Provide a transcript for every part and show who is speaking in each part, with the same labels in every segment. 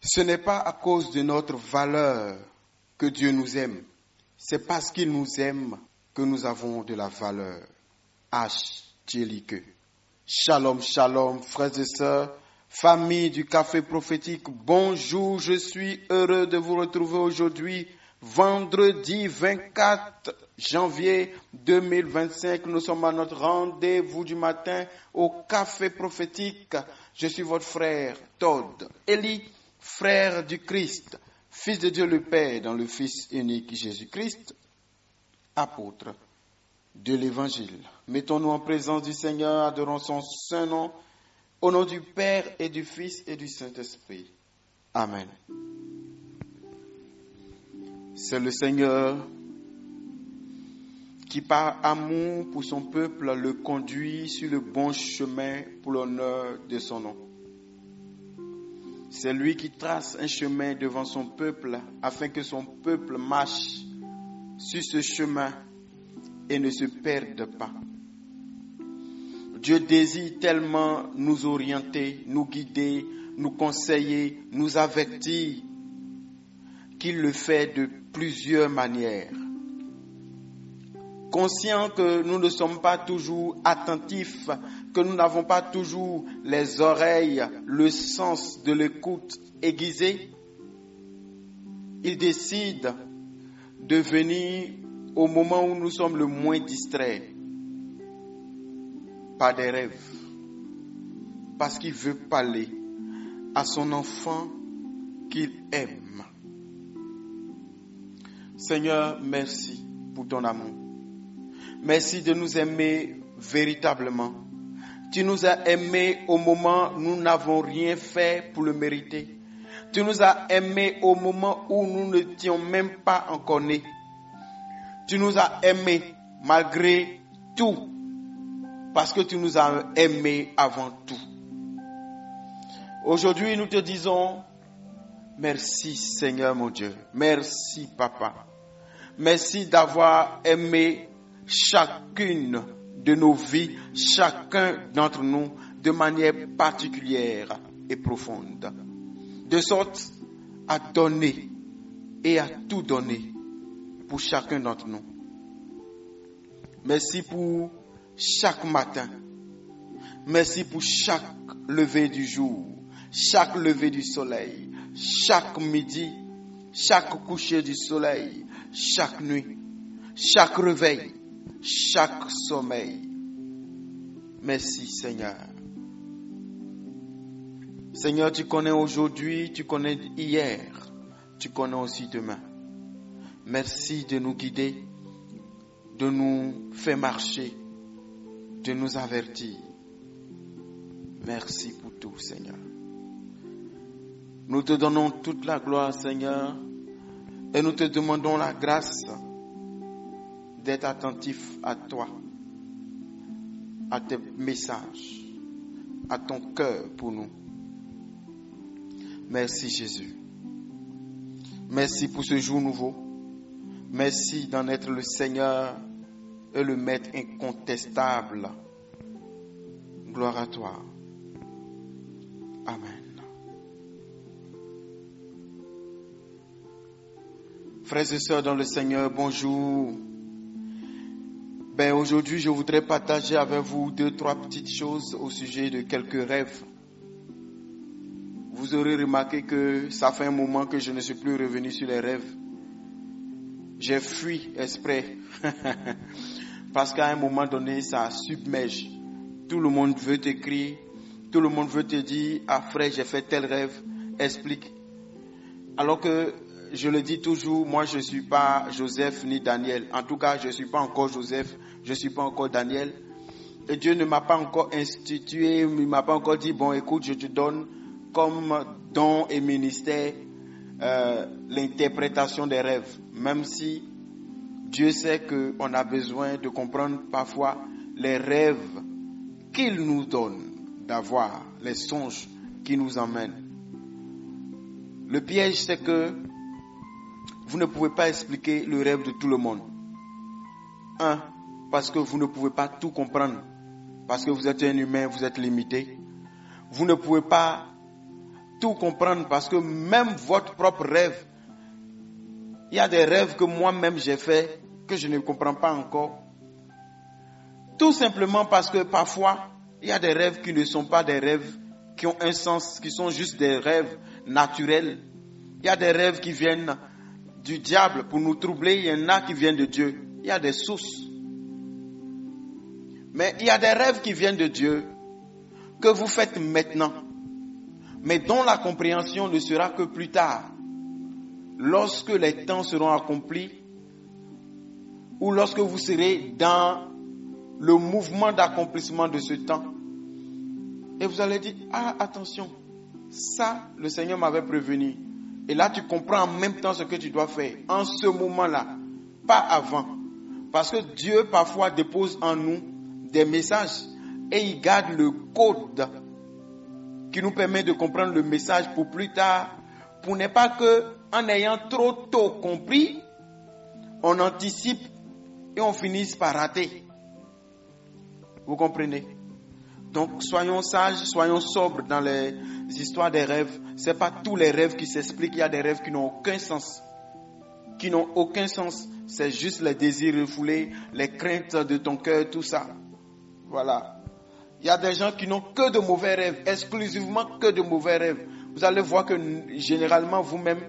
Speaker 1: Ce n'est pas à cause de notre valeur que Dieu nous aime. C'est parce qu'il nous aime que nous avons de la valeur. H. Djelike. Shalom, shalom, frères et sœurs, famille du Café Prophétique. Bonjour, je suis heureux de vous retrouver aujourd'hui, vendredi 24 janvier 2025. Nous sommes à notre rendez-vous du matin au Café Prophétique. Je suis votre frère Todd Eli, frère du Christ, fils de Dieu le Père dans le Fils unique Jésus-Christ, apôtre de l'Évangile. Mettons-nous en présence du Seigneur, adorons son saint nom, au nom du Père et du Fils et du Saint-Esprit. Amen. C'est le Seigneur qui, par amour pour son peuple, le conduit sur le bon chemin pour l'honneur de son nom. C'est lui qui trace un chemin devant son peuple afin que son peuple marche sur ce chemin et ne se perde pas. Dieu désire tellement nous orienter, nous guider, nous conseiller, nous avertir, qu'il le fait de plusieurs manières. Conscient que nous ne sommes pas toujours attentifs, que nous n'avons pas toujours les oreilles, le sens de l'écoute aiguisé, il décide de venir au moment où nous sommes le moins distraits par des rêves, parce qu'il veut parler à son enfant qu'il aime. Seigneur, merci pour ton amour. Merci de nous aimer véritablement. Tu nous as aimés au moment où nous n'avons rien fait pour le mériter. Tu nous as aimés au moment où nous n'étions même pas encore nés. Tu nous as aimés malgré tout, parce que tu nous as aimés avant tout. Aujourd'hui, nous te disons merci Seigneur mon Dieu. Merci Papa. Merci d'avoir aimé chacune de nos vies, chacun d'entre nous, de manière particulière et profonde. De sorte à donner et à tout donner pour chacun d'entre nous. Merci pour chaque matin. Merci pour chaque lever du jour, chaque lever du soleil, chaque midi, chaque coucher du soleil, chaque nuit, chaque réveil, chaque sommeil. Merci Seigneur. Seigneur, tu connais aujourd'hui, tu connais hier, tu connais aussi demain. Merci de nous guider, de nous faire marcher, de nous avertir. Merci pour tout, Seigneur. Nous te donnons toute la gloire, Seigneur, et nous te demandons la grâce d'être attentif à toi, à tes messages, à ton cœur pour nous. Merci Jésus. Merci pour ce jour nouveau. Merci d'en être le Seigneur et le Maître incontestable. Gloire à toi. Amen. Frères et sœurs dans le Seigneur, bonjour. Aujourd'hui, je voudrais partager avec vous 2-3 petites choses au sujet de quelques rêves. Vous aurez remarqué que ça fait un moment que je ne suis plus revenu sur les rêves. J'ai fui exprès. Parce qu'à un moment donné, ça submerge. Tout le monde veut t'écrire. Tout le monde veut te dire, ah frère, j'ai fait tel rêve. Explique. Alors que, je le dis toujours, moi je ne suis pas Joseph ni Daniel. En tout cas, je ne suis pas encore Joseph. Je ne suis pas encore Daniel. Et Dieu ne m'a pas encore institué. Il ne m'a pas encore dit, bon écoute, je te donne comme don et ministère l'interprétation des rêves, même si Dieu sait qu'on a besoin de comprendre parfois les rêves qu'il nous donne d'avoir, les songes qui nous emmènent. Le piège, c'est que vous ne pouvez pas expliquer le rêve de tout le monde. Parce que vous ne pouvez pas tout comprendre, parce que vous êtes un humain, vous êtes limité. Vous ne pouvez pas tout comprendre parce que même votre propre rêve, il y a des rêves que moi-même j'ai fait que je ne comprends pas encore. Tout simplement parce que parfois, il y a des rêves qui ne sont pas des rêves qui ont un sens, qui sont juste des rêves naturels. Il y a des rêves qui viennent du diable pour nous troubler. Il y en a qui viennent de Dieu. Il y a des sources. Mais il y a des rêves qui viennent de Dieu que vous faites maintenant, mais dont la compréhension ne sera que plus tard, lorsque les temps seront accomplis ou lorsque vous serez dans le mouvement d'accomplissement de ce temps. Et vous allez dire, ah, attention, ça, le Seigneur m'avait prévenu. Et là, tu comprends en même temps ce que tu dois faire, en ce moment-là, pas avant. Parce que Dieu, parfois, dépose en nous des messages et il garde le code qui nous permet de comprendre le message pour plus tard, pour ne pas que, en ayant trop tôt compris, on anticipe et on finisse par rater. Vous comprenez? Donc, soyons sages, soyons sobres dans les histoires des rêves. Ce n'est pas tous les rêves qui s'expliquent. Il y a des rêves qui n'ont aucun sens. Qui n'ont aucun sens. C'est juste les désirs refoulés, les craintes de ton cœur, tout ça. Voilà. Il y a des gens qui n'ont que de mauvais rêves, exclusivement que de mauvais rêves. Vous allez voir que généralement, vous-même,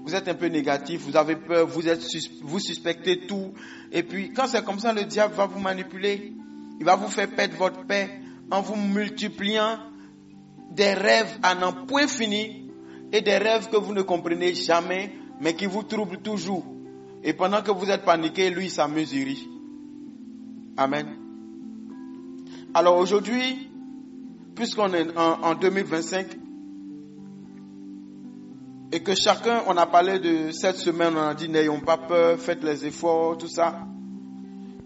Speaker 1: vous êtes un peu négatif, vous avez peur, vous suspectez tout. Et puis, quand c'est comme ça, le diable va vous manipuler. Il va vous faire perdre votre paix en vous multipliant des rêves à n'en point fini et des rêves que vous ne comprenez jamais, mais qui vous troublent toujours. Et pendant que vous êtes paniqué, lui, il s'amuse, il rit. Amen. Alors aujourd'hui, puisqu'on est en 2025, et que chacun, on a parlé de cette semaine, on a dit n'ayons pas peur, faites les efforts, tout ça.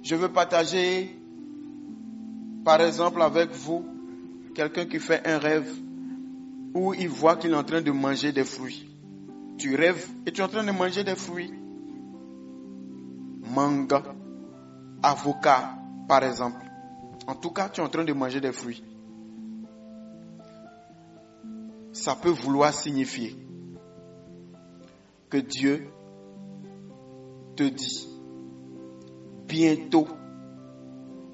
Speaker 1: Je veux partager, par exemple, avec vous, quelqu'un qui fait un rêve où il voit qu'il est en train de manger des fruits. Tu rêves et tu es en train de manger des fruits. Mangue, avocat, par exemple. En tout cas, tu es en train de manger des fruits. Ça peut vouloir signifier que Dieu te dit bientôt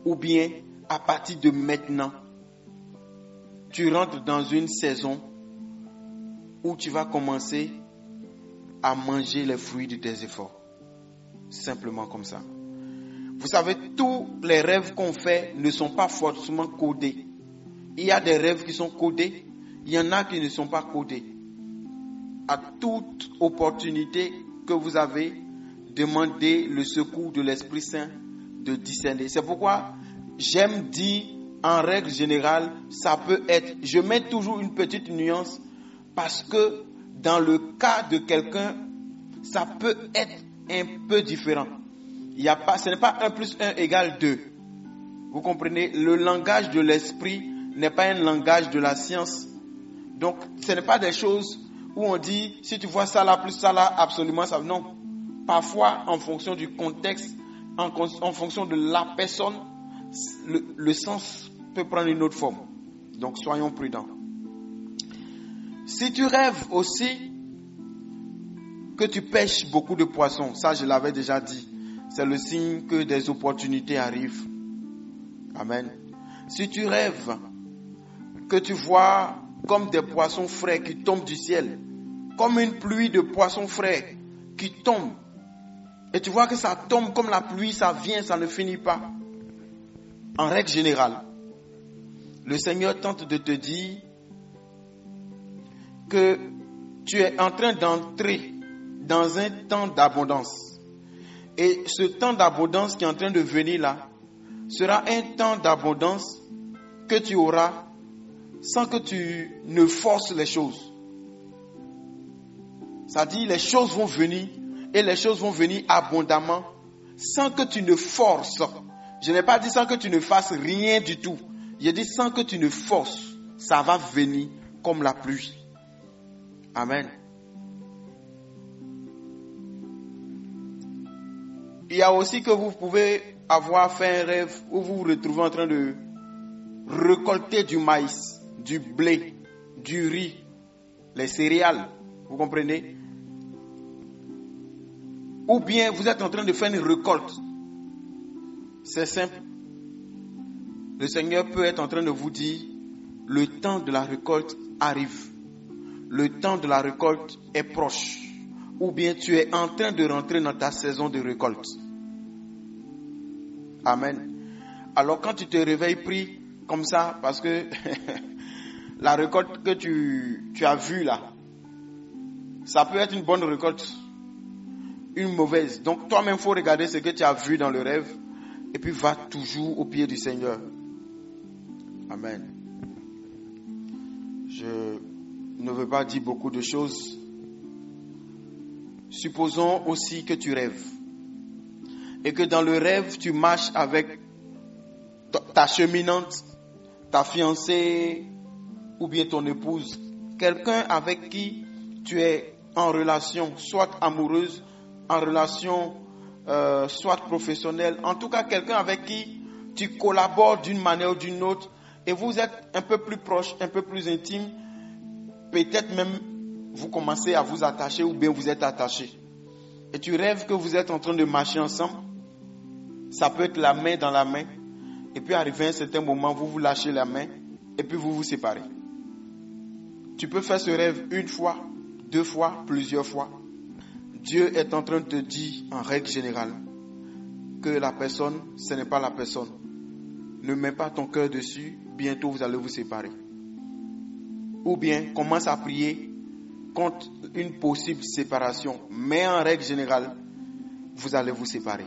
Speaker 1: ou bien à partir de maintenant, tu rentres dans une saison où tu vas commencer à manger les fruits de tes efforts. Simplement comme ça. Vous savez, tous les rêves qu'on fait ne sont pas forcément codés. Il y a des rêves qui sont codés, il y en a qui ne sont pas codés. À toute opportunité que vous avez, demandez le secours de l'Esprit Saint de discerner. C'est pourquoi j'aime dire, en règle générale, ça peut être, je mets toujours une petite nuance, parce que dans le cas de quelqu'un, ça peut être un peu différent. Ce n'est pas 1 plus 1 égale 2. Vous comprenez? Le langage de l'esprit n'est pas un langage de la science. Donc, ce n'est pas des choses où on dit, si tu vois ça là, plus ça là, absolument ça. Non. Parfois, en fonction du contexte, en fonction de la personne, le sens peut prendre une autre forme. Donc, soyons prudents. Si tu rêves aussi que tu pêches beaucoup de poissons, ça je l'avais déjà dit, c'est le signe que des opportunités arrivent. Amen. Si tu rêves que tu vois comme des poissons frais qui tombent du ciel, comme une pluie de poissons frais qui tombent, et tu vois que ça tombe comme la pluie, ça vient, ça ne finit pas. En règle générale, le Seigneur tente de te dire que tu es en train d'entrer dans un temps d'abondance. Et ce temps d'abondance qui est en train de venir là, sera un temps d'abondance que tu auras sans que tu ne forces les choses. C'est-à-dire, les choses vont venir et les choses vont venir abondamment sans que tu ne forces. Je n'ai pas dit sans que tu ne fasses rien du tout. J'ai dit sans que tu ne forces. Ça va venir comme la pluie. Amen. Il y a aussi que vous pouvez avoir fait un rêve où vous vous retrouvez en train de récolter du maïs, du blé, du riz, les céréales, vous comprenez? Ou bien vous êtes en train de faire une récolte. C'est simple. Le Seigneur peut être en train de vous dire, le temps de la récolte arrive. Le temps de la récolte est proche. Ou bien tu es en train de rentrer dans ta saison de récolte. Amen. Alors quand tu te réveilles, prie comme ça, parce que la récolte que tu as vue là, ça peut être une bonne récolte, une mauvaise. Donc toi-même, il faut regarder ce que tu as vu dans le rêve, et puis va toujours au pied du Seigneur. Amen. Je ne veux pas dire beaucoup de choses. Supposons aussi que tu rêves. Et que dans le rêve, tu marches avec ta cheminante, ta fiancée ou bien ton épouse. Quelqu'un avec qui tu es en relation, soit amoureuse, en relation soit professionnelle. En tout cas, quelqu'un avec qui tu collabores d'une manière ou d'une autre. Et vous êtes un peu plus proche, un peu plus intime. Peut-être même vous commencez à vous attacher ou bien vous êtes attaché. Et tu rêves que vous êtes en train de marcher ensemble. Ça peut être la main dans la main. Et puis arrivé à un certain moment, vous vous lâchez la main et puis vous vous séparez. Tu peux faire ce rêve une fois, 2 fois, plusieurs fois. Dieu est en train de te dire en règle générale que la personne, ce n'est pas la personne. Ne mets pas ton cœur dessus, bientôt vous allez vous séparer. Ou bien commence à prier contre une possible séparation. Mais en règle générale, vous allez vous séparer.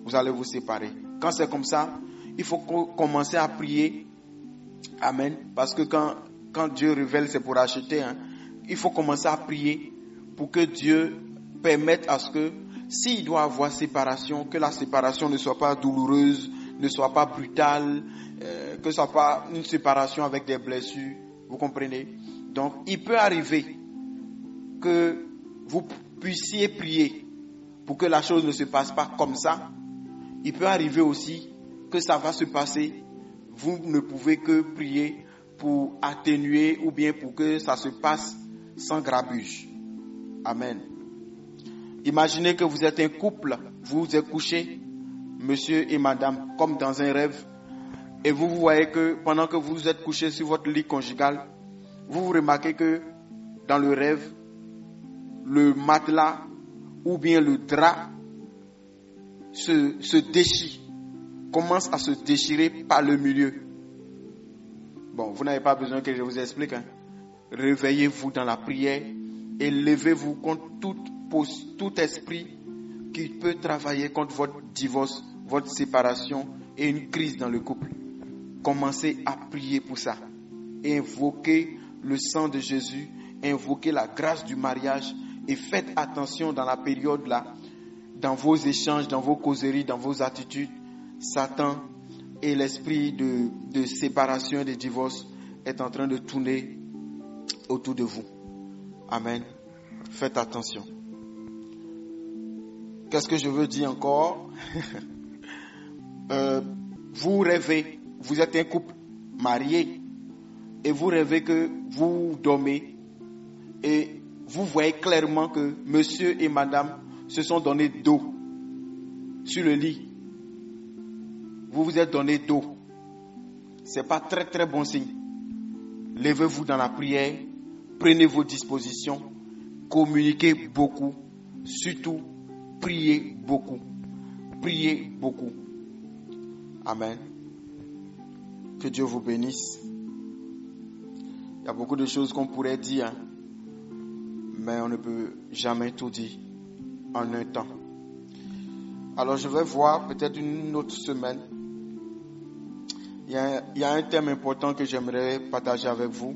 Speaker 1: Vous allez vous séparer. Quand c'est comme ça, il faut commencer à prier. Amen. Parce que quand Dieu révèle, c'est pour acheter. Il faut commencer à prier pour que Dieu permette à ce que, s'il doit avoir séparation, que la séparation ne soit pas douloureuse, ne soit pas brutale, que ce soit pas une séparation avec des blessures. Vous comprenez? Donc, il peut arriver que vous puissiez prier pour que la chose ne se passe pas comme ça. Il peut arriver aussi que ça va se passer. Vous ne pouvez que prier pour atténuer ou bien pour que ça se passe sans grabuge. Amen. Imaginez que vous êtes un couple, vous vous êtes couchés, monsieur et madame, comme dans un rêve. Et vous voyez que pendant que vous êtes couchés sur votre lit conjugal, vous remarquez que dans le rêve, le matelas ou bien le drap se déchire, commence à se déchirer par le milieu. Bon, vous n'avez pas besoin que je vous explique. Réveillez-vous dans la prière et levez-vous contre tout esprit qui peut travailler contre votre divorce, votre séparation et une crise dans le couple. Commencez à prier pour ça. Invoquez le sang de Jésus, invoquez la grâce du mariage et faites attention dans la période là, dans vos échanges, dans vos causeries, dans vos attitudes. Satan et l'esprit de séparation et de divorce est en train de tourner autour de vous. Amen. Faites attention. Qu'est-ce que je veux dire encore? Vous rêvez, vous êtes un couple marié et vous rêvez que vous dormez et vous voyez clairement que monsieur et madame se sont donné dos sur le lit. Vous vous êtes donné dos. C'est pas très très bon signe. Levez-vous dans la prière, prenez vos dispositions, communiquez beaucoup, surtout priez beaucoup. Priez beaucoup. Amen. Que Dieu vous bénisse. Il y a beaucoup de choses qu'on pourrait dire, mais on ne peut jamais tout dire en un temps. Alors je vais voir peut-être une autre semaine. Il y a un thème important que j'aimerais partager avec vous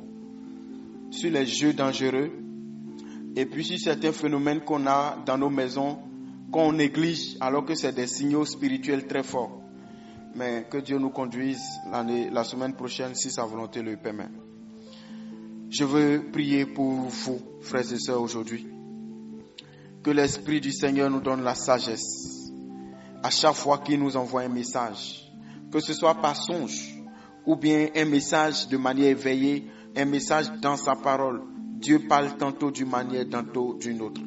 Speaker 1: sur les jeux dangereux et puis sur certains phénomènes qu'on a dans nos maisons qu'on néglige alors que c'est des signaux spirituels très forts. Mais que Dieu nous conduise la semaine prochaine si sa volonté le permet. Je veux prier pour vous, frères et sœurs, aujourd'hui. Que l'Esprit du Seigneur nous donne la sagesse à chaque fois qu'il nous envoie un message. Que ce soit par songe ou bien un message de manière éveillée, un message dans sa parole, Dieu parle tantôt d'une manière, tantôt d'une autre.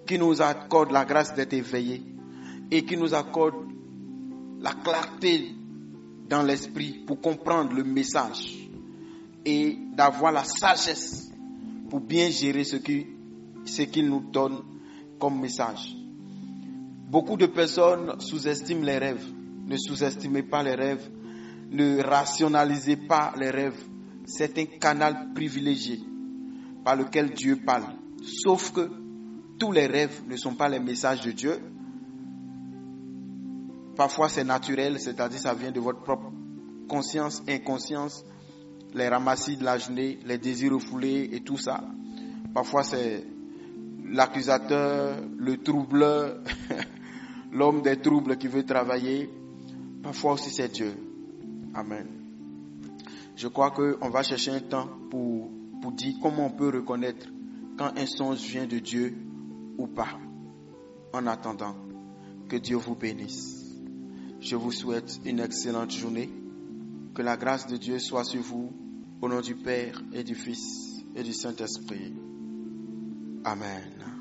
Speaker 1: Qui nous accorde la grâce d'être éveillés et qui nous accorde la clarté dans l'esprit pour comprendre le message et d'avoir la sagesse pour bien gérer ce qu'il nous donne comme message. Beaucoup de personnes sous-estiment les rêves. Ne sous-estimez pas les rêves. Ne rationalisez pas les rêves. C'est un canal privilégié par lequel Dieu parle. Sauf que tous les rêves ne sont pas les messages de Dieu. Parfois c'est naturel, c'est-à-dire ça vient de votre propre conscience, inconscience, les ramassis de la journée, les désirs refoulés et tout ça. Parfois c'est l'accusateur, le troubleur, l'homme des troubles qui veut travailler. Parfois aussi c'est Dieu. Amen. Je crois qu'on va chercher un temps pour dire comment on peut reconnaître quand un songe vient de Dieu ou pas. En attendant, que Dieu vous bénisse. Je vous souhaite une excellente journée. Que la grâce de Dieu soit sur vous. Au nom du Père et du Fils et du Saint-Esprit. Amen.